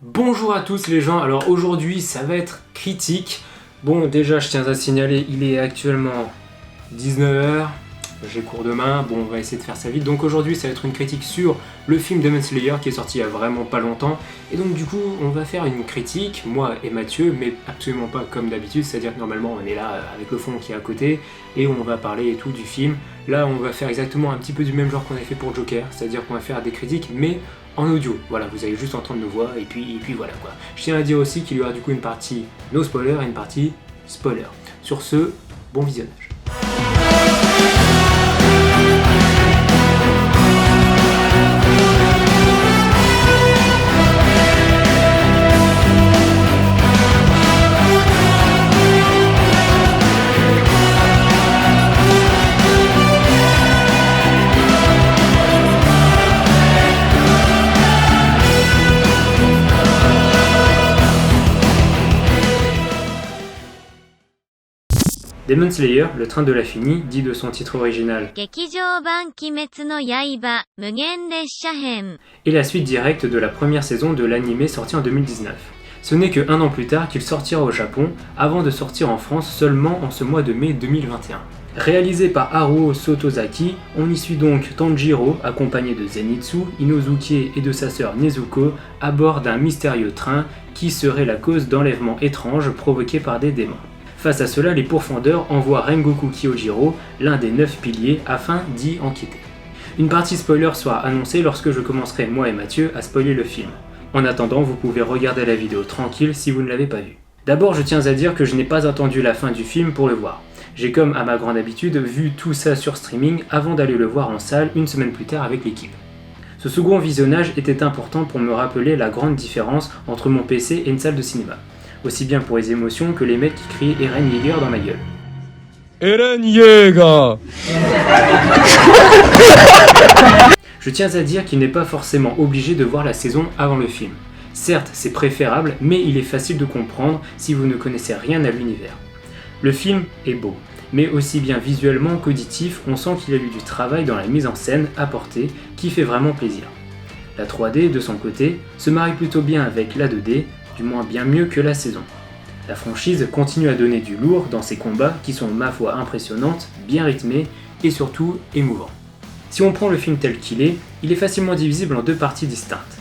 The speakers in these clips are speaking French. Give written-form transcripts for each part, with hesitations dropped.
Bonjour à tous les gens, alors aujourd'hui ça va être critique. Bon déjà je tiens à signaler, il est actuellement 19h, j'ai cours demain, bon on va essayer de faire ça vite. Donc aujourd'hui ça va être une critique sur le film Demon Slayer qui est sorti il y a vraiment pas longtemps. Et donc du coup on va faire une critique, moi et Mathieu, mais absolument pas comme d'habitude, c'est-à-dire que normalement on est là avec le fond qui est à côté et on va parler et tout du film. Là on va faire exactement un petit peu du même genre qu'on avait fait pour Joker, c'est-à-dire qu'on va faire des critiques mais en audio. Voilà, vous allez juste entendre nos voix et puis voilà quoi. Je tiens à dire aussi qu'il y aura du coup une partie no spoiler et une partie spoiler. Sur ce, bon visionnage. Demon Slayer, le train de l'infini, dit de son titre original, 劇場版鬼滅の刃無限列車編 est la suite directe de la première saison de l'anime sorti en 2019. Ce n'est que un an plus tard qu'il sortira au Japon, avant de sortir en France seulement en ce mois de mai 2021. Réalisé par Haruo Sotozaki, on y suit donc Tanjiro, accompagné de Zenitsu, Inosuke et de sa sœur Nezuko, à bord d'un mystérieux train qui serait la cause d'enlèvements étranges provoqués par des démons. Face à cela, les pourfendeurs envoient Rengoku Kyojiro, l'un des 9 piliers, afin d'y enquêter. Une partie spoiler sera annoncée lorsque je commencerai, moi et Mathieu, à spoiler le film. En attendant, vous pouvez regarder la vidéo tranquille si vous ne l'avez pas vue. D'abord, je tiens à dire que je n'ai pas attendu la fin du film pour le voir. J'ai comme à ma grande habitude vu tout ça sur streaming avant d'aller le voir en salle une semaine plus tard avec l'équipe. Ce second visionnage était important pour me rappeler la grande différence entre mon PC et une salle de cinéma. Aussi bien pour les émotions que les mecs qui crient Eren Yeager dans ma gueule. Eren Yeager. Je tiens à dire qu'il n'est pas forcément obligé de voir la saison avant le film. Certes, c'est préférable, mais il est facile de comprendre si vous ne connaissez rien à l'univers. Le film est beau, mais aussi bien visuellement qu'auditif, on sent qu'il y a eu du travail dans la mise en scène apportée qui fait vraiment plaisir. La 3D, de son côté, se marie plutôt bien avec la 2D, du moins bien mieux que la saison. La franchise continue à donner du lourd dans ses combats qui sont ma foi impressionnantes, bien rythmés et surtout émouvants. Si on prend le film tel qu'il est, il est facilement divisible en deux parties distinctes.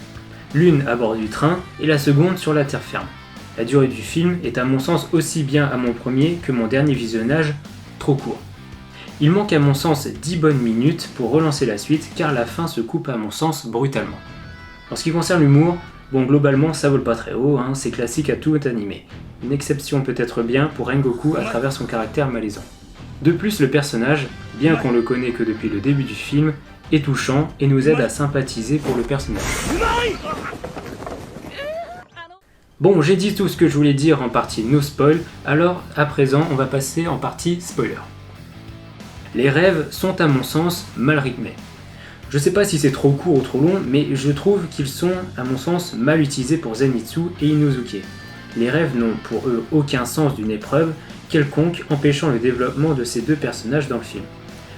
L'une à bord du train et la seconde sur la terre ferme. La durée du film est à mon sens aussi bien à mon premier que mon dernier visionnage, trop court. Il manque à mon sens 10 bonnes minutes pour relancer la suite car la fin se coupe à mon sens brutalement. En ce qui concerne l'humour, bon, globalement, ça vole pas très haut, hein, c'est classique à tout animé. Une exception peut-être bien pour Rengoku à travers son caractère malaisant. De plus, le personnage, bien qu'on le connaît que depuis le début du film, est touchant et nous aide à sympathiser pour le personnage. Bon, j'ai dit tout ce que je voulais dire en partie no spoil, alors à présent on va passer en partie spoiler. Les rêves sont à mon sens mal rythmés. Je sais pas si c'est trop court ou trop long, mais je trouve qu'ils sont, à mon sens, mal utilisés pour Zenitsu et Inosuke. Les rêves n'ont pour eux aucun sens d'une épreuve quelconque empêchant le développement de ces deux personnages dans le film.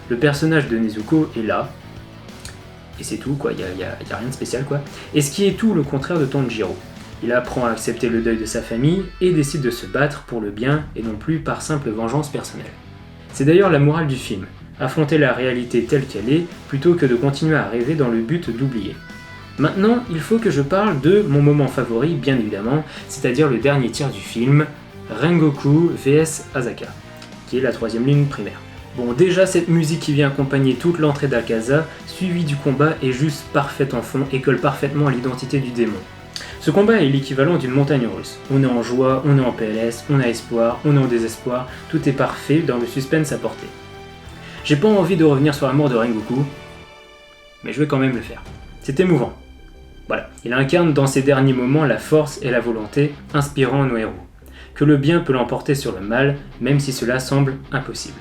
Le personnage de Nezuko est là, et c'est tout quoi, y a rien de spécial quoi. Et ce qui est tout le contraire de Tanjiro. Il apprend à accepter le deuil de sa famille et décide de se battre pour le bien et non plus par simple vengeance personnelle. C'est d'ailleurs la morale du film. Affronter la réalité telle qu'elle est, plutôt que de continuer à rêver dans le but d'oublier. Maintenant, il faut que je parle de mon moment favori, bien évidemment, c'est-à-dire le dernier tiers du film, Rengoku vs Asaka, qui est la troisième ligne primaire. Bon, déjà cette musique qui vient accompagner toute l'entrée d'Akaza, suivie du combat, est juste parfaite en fond et colle parfaitement à l'identité du démon. Ce combat est l'équivalent d'une montagne russe. On est en joie, on est en PLS, on a espoir, on est en désespoir, tout est parfait dans le suspense à portée. J'ai pas envie de revenir sur la mort de Rengoku, mais je vais quand même le faire. C'est émouvant. Voilà, il incarne dans ses derniers moments la force et la volonté, inspirant nos héros. Que le bien peut l'emporter sur le mal, même si cela semble impossible.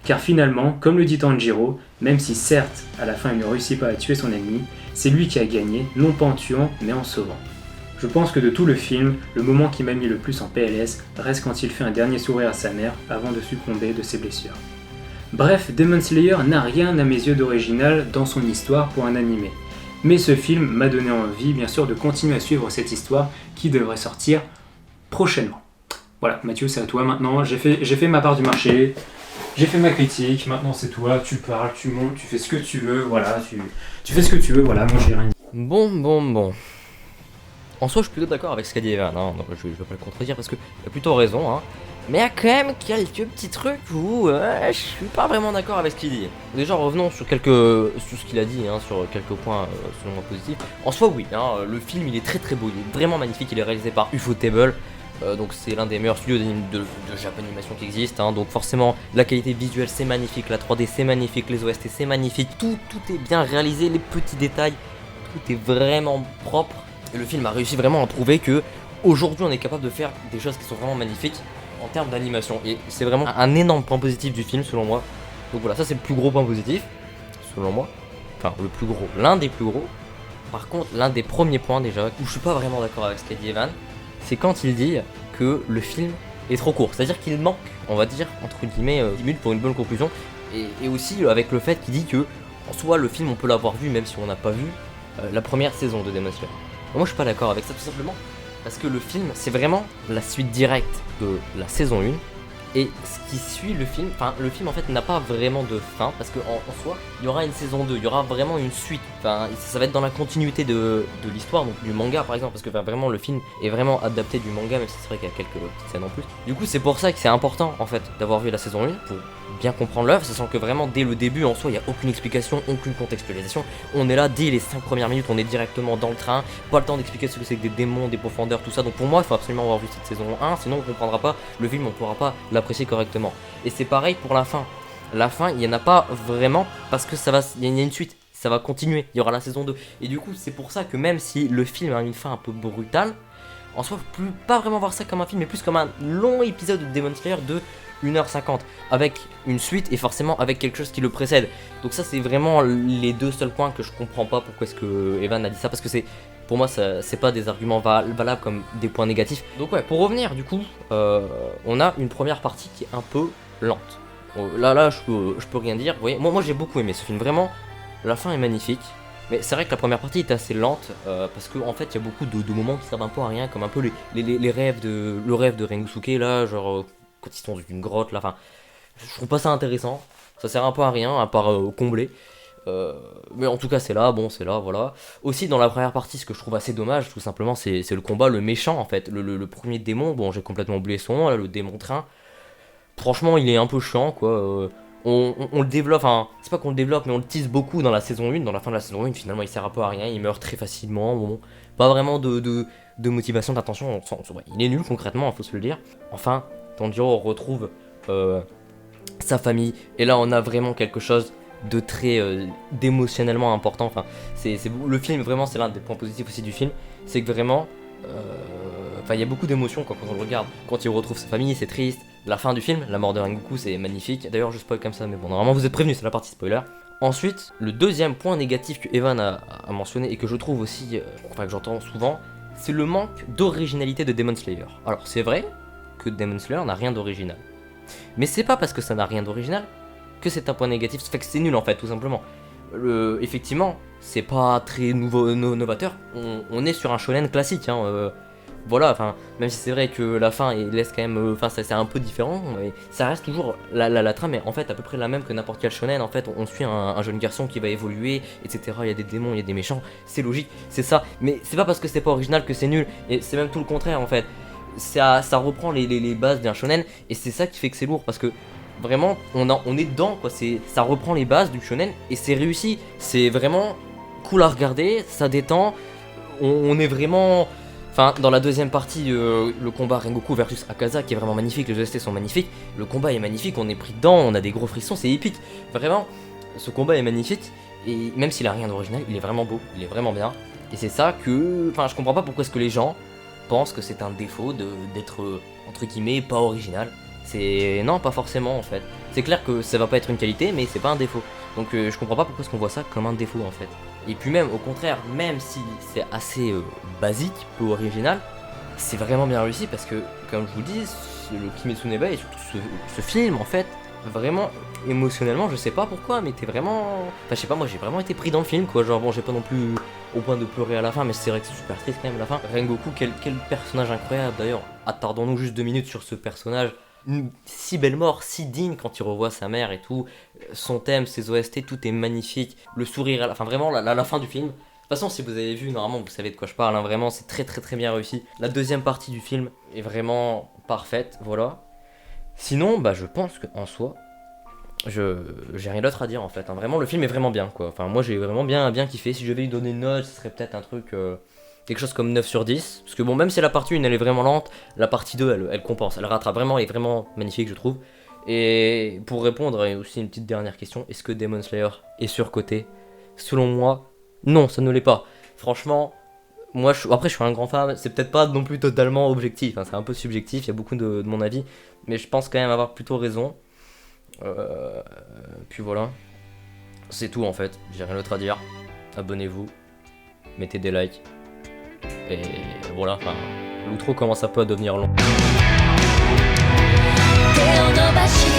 Car finalement, comme le dit Tanjiro, même si certes, à la fin il ne réussit pas à tuer son ennemi, c'est lui qui a gagné, non pas en tuant, mais en sauvant. Je pense que de tout le film, le moment qui m'a mis le plus en PLS reste quand il fait un dernier sourire à sa mère avant de succomber de ses blessures. Bref, Demon Slayer n'a rien à mes yeux d'original dans son histoire pour un animé. Mais ce film m'a donné envie, bien sûr, de continuer à suivre cette histoire qui devrait sortir prochainement. Voilà, Mathieu, c'est à toi maintenant. J'ai fait ma part du marché, j'ai fait ma critique. Maintenant, c'est toi. Tu parles, tu montes, tu fais ce que tu veux. Voilà, tu fais ce que tu veux. Voilà, moi, j'ai rien dit. Bon. En soi, je suis plutôt d'accord avec ce qu'a dit Evan, hein. Donc, je vais pas le contredire parce qu'il a plutôt raison, hein. Mais il y a quand même quelques petits trucs où je suis pas vraiment d'accord avec ce qu'il dit. Déjà, revenons sur ce qu'il a dit, hein, sur quelques points selon moi positifs. En soi, oui, hein, le film il est très beau, il est vraiment magnifique, il est réalisé par Ufotable. Donc c'est l'un des meilleurs studios de Japanimation qui existe, hein. Donc forcément la qualité visuelle c'est magnifique, la 3D c'est magnifique, les OST c'est magnifique, tout est bien réalisé, les petits détails, tout est vraiment propre. Et le film a réussi vraiment à prouver que aujourd'hui on est capable de faire des choses qui sont vraiment magnifiques en termes d'animation. Et c'est vraiment un énorme point positif du film selon moi. Donc voilà, ça c'est le plus gros point positif, selon moi. Enfin le plus gros, l'un des plus gros. Par contre, l'un des premiers points déjà, où je suis pas vraiment d'accord avec ce qu'a dit Evan, c'est quand il dit que le film est trop court. C'est-à-dire qu'il manque, on va dire, entre guillemets, 10 minutes pour une bonne conclusion. Et aussi avec le fait qu'il dit que, en soi, le film on peut l'avoir vu même si on n'a pas vu la première saison de Demon Slayer. Moi je suis pas d'accord avec ça tout simplement parce que le film c'est vraiment la suite directe de la saison 1 et ce qui suit le film en fait n'a pas vraiment de fin parce que en soi il y aura une saison 2, il y aura vraiment une suite, enfin ça va être dans la continuité de l'histoire, donc du manga par exemple, parce que vraiment le film est vraiment adapté du manga, même si c'est vrai qu'il y a quelques petites scènes en plus. Du coup c'est pour ça que c'est important en fait d'avoir vu la saison 1 pour bien comprendre l'œuvre, sachant que vraiment dès le début en soi il n'y a aucune explication, aucune contextualisation, on est là dès les 5 premières minutes, on est directement dans le train, pas le temps d'expliquer ce que c'est que des démons, des profondeurs, tout ça. Donc pour moi il faut absolument avoir vu cette saison 1, sinon on comprendra pas le film, on pourra pas l'apprécier correctement. Et c'est pareil pour la fin. La fin il n'y en a pas vraiment parce que il y a une suite, ça va continuer, il y aura la saison 2. Et du coup c'est pour ça que même si le film a une fin un peu brutale, en soi pas vraiment voir ça comme un film mais plus comme un long épisode de Demon Slayer de 1h50 avec une suite et forcément avec quelque chose qui le précède. Donc ça c'est vraiment les deux seuls points que je comprends pas pourquoi est-ce que Evan a dit ça, parce que pour moi c'est pas des arguments valables comme des points négatifs. Donc ouais, pour revenir du coup, on a une première partie qui est un peu lente. Là je peux rien dire. Vous voyez, moi j'ai beaucoup aimé ce film, vraiment la fin est magnifique. Mais c'est vrai que la première partie est assez lente parce qu'en fait il y a beaucoup de moments qui servent un peu à rien, comme un peu le rêve de Rengosuke là, genre quand ils sont dans une grotte là, enfin je trouve pas ça intéressant, ça sert un peu à rien à part combler. Mais en tout cas c'est là, voilà. Aussi dans la première partie, ce que je trouve assez dommage tout simplement, c'est le combat, le méchant en fait, le premier démon, bon j'ai complètement oublié son nom là, le démon train. Franchement il est un peu chiant quoi. On le développe, enfin c'est pas qu'on le développe mais on le tease beaucoup dans la saison 1, dans la fin de la saison 1 finalement il sert un peu à rien, il meurt très facilement, bon, pas vraiment de motivation, d'attention, ouais, il est nul concrètement, faut se le dire. Enfin Tanjiro retrouve sa famille et là on a vraiment quelque chose de très d'émotionnellement important. Enfin le film vraiment c'est l'un des points positifs aussi du film, c'est que vraiment il y a beaucoup d'émotions quand on le regarde. Quand il retrouve sa famille c'est triste, la fin du film, la mort de Rengoku c'est magnifique. D'ailleurs je spoil comme ça mais bon normalement vous êtes prévenus, c'est la partie spoiler. Ensuite le deuxième point négatif que Evan a mentionné et que je trouve aussi, que j'entends souvent, c'est le manque d'originalité de Demon Slayer. Alors c'est vrai que Demon Slayer n'a rien d'original, mais c'est pas parce que ça n'a rien d'original que c'est un point négatif, ça fait que c'est nul en fait tout simplement. Effectivement c'est pas très novateur, on est sur un shonen classique hein, voilà, enfin même si c'est vrai que la fin il laisse quand même, c'est un peu différent, mais ça reste toujours la trame est en fait à peu près la même que n'importe quel shonen. En fait on suit un jeune garçon qui va évoluer etc, il y a des démons, il y a des méchants, c'est logique, c'est ça, mais c'est pas parce que c'est pas original que c'est nul, et c'est même tout le contraire en fait. Ça reprend les bases d'un shonen et c'est ça qui fait que c'est lourd, parce que vraiment on est dedans quoi, ça reprend les bases du shonen et c'est réussi, c'est vraiment cool à regarder, ça détend, on est vraiment... Enfin, dans la deuxième partie, le combat Rengoku versus Akaza qui est vraiment magnifique, les OST sont magnifiques, le combat est magnifique, on est pris dedans, on a des gros frissons, c'est épique. Vraiment, ce combat est magnifique, et même s'il a rien d'original, il est vraiment beau, il est vraiment bien. Et c'est ça que... Enfin, je comprends pas pourquoi est-ce que les gens pensent que c'est un défaut d'être, entre guillemets, pas original. Non, pas forcément en fait. C'est clair que ça va pas être une qualité, mais c'est pas un défaut. Donc je comprends pas pourquoi est-ce qu'on voit ça comme un défaut en fait. Et puis même, au contraire, même si c'est assez basique, peu original, c'est vraiment bien réussi parce que, comme je vous dis, le Kimetsu no Yaiba et surtout ce film en fait, vraiment émotionnellement, je sais pas pourquoi, mais t'es vraiment. Enfin, je sais pas, moi j'ai vraiment été pris dans le film quoi. Genre, bon, j'ai pas non plus au point de pleurer à la fin, mais c'est vrai que c'est super triste quand même la fin. Rengoku, quel personnage incroyable d'ailleurs. Attardons-nous juste 2 minutes sur ce personnage. Une si belle mort, si digne quand il revoit sa mère et tout. Son thème, ses OST, tout est magnifique. Le sourire, enfin vraiment la fin du film. De toute façon, si vous avez vu, normalement, vous savez de quoi je parle. Hein. Vraiment, c'est très très très bien réussi. La deuxième partie du film est vraiment parfaite, voilà. Sinon, bah, je pense qu'en soi, j'ai rien d'autre à dire en fait. Hein. Vraiment, le film est vraiment bien, quoi. Enfin, moi, j'ai vraiment bien kiffé. Si je devais lui donner une note, ce serait peut-être un truc, quelque chose comme 9 sur 10. Parce que bon, même si la partie 1 elle est vraiment lente, la partie 2 elle compense. Elle rattrape vraiment, elle est vraiment magnifique, je trouve. Et pour répondre, et aussi une petite dernière question, est-ce que Demon Slayer est surcoté? Selon moi, non, ça ne l'est pas. Franchement, moi, après, je suis un grand fan. C'est peut-être pas non plus totalement objectif. Hein, c'est un peu subjectif. Il y a beaucoup de mon avis, mais je pense quand même avoir plutôt raison. Puis voilà. C'est tout en fait. J'ai rien d'autre à dire. Abonnez-vous, mettez des likes. Et voilà. Enfin, l'outro commence un peu à devenir long. 手を伸ばし